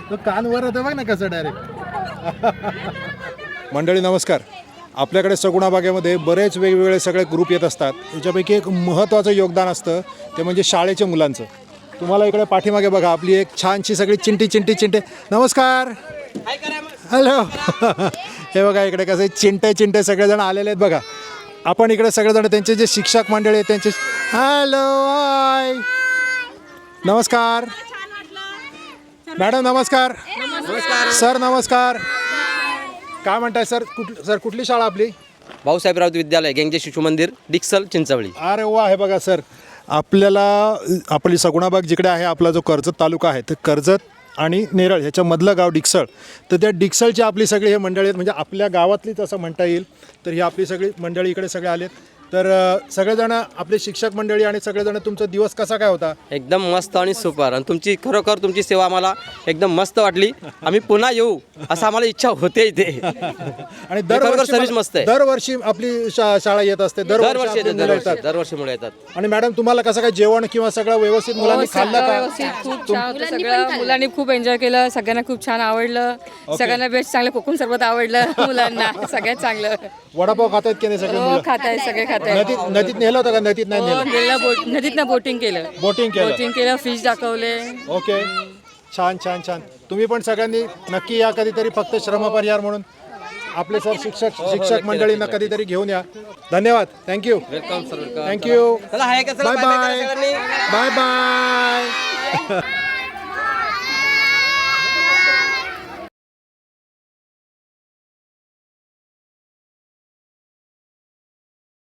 तो कान वर होता बघ ना कसं डायरेक्ट. मंडळी नमस्कार. आपल्याकडे सगुणा बागेमध्ये बरेच वेगवेगळे सगळे ग्रुप येत असतात. याच्यापैकी एक महत्त्वाचं योगदान असतं ते म्हणजे शाळेच्या मुलांचं. तुम्हाला इकडे पाठीमागे बघा आपली एक छानशी सगळी चिंटे. नमस्कार. हॅलो. हे बघा इकडे कसे चिंटे सगळेजण आलेले आहेत बघा. आपण इकडे सगळेजण त्यांचे जे शिक्षक मंडळी आहेत त्यांचे हॅलो हाय नमस्कार. मॅडम नमस्कार. सर नमस्कार. काय म्हणताय सर? कुठली शाळा आपली? भाऊसाहेब राऊत विद्यालय, गेंगे शिशु मंदिर, डिक्सल, चिंचवली. अरे वा. हे बघा सर, आपली सगुणाबाग जिकडे आहे, आपला जो कर्जत तालुका आहे, तर कर्जत आणि नेरळ ह्याच्यामधलं गाव डिक्सळ. तर त्या डिक्सळची आपली सगळी हे मंडळी आहेत, म्हणजे आपल्या गावातलीच असं म्हणता येईल. तर ही आपली सगळी मंडळी इकडे सगळे आलेत. तर सगळेजण आपले शिक्षक मंडळी आणि सगळेजण तुमचा दिवस कसा काय होता? एकदम मस्त आणि सुपर. आणि तुमची खरोखर तुमची सेवा आम्हाला एकदम मस्त वाटली. आम्ही पुन्हा येऊ असं आम्हाला इच्छा होते इथे. आणि सर्विस मस्त आहे. दरवर्षी आपली शाळा येत असते. दरवर्षी मुळे येतात. आणि मॅडम तुम्हाला कसं काय जेवण किंवा सगळं व्यवस्थित मुलांनी खाल्लं का? खूप छान होतं सगळं. मुलांनी खूप एन्जॉय केलं. सगळ्यांना खूप छान आवडलं. सगळ्यांना बेस्ट चांगलं कोकण सरबत आवडलं मुलांना. सगळ्यात चांगलं. वडापाव खातायत की नाही सगळे मुलं? खात आहेत सगळे खात आहेत. नदीत नेलं होतं का? नदीत नाही नेलं? नदीतनं बोटिंग केलं. बोटिंग केलं. फिश दाखवले. ओके. छान. तुम्ही पण सगळ्यांनी नक्की या कधीतरी, फक्त श्रमपरिहार म्हणून. आपले सर शिक्षक मंडळींना कधीतरी घेऊन या. धन्यवाद. थँक्यू. Welcome sir. थँक्यू. चला, हाय का? चला, बाय बाय बाय करा सगळ्यांनी. बाय.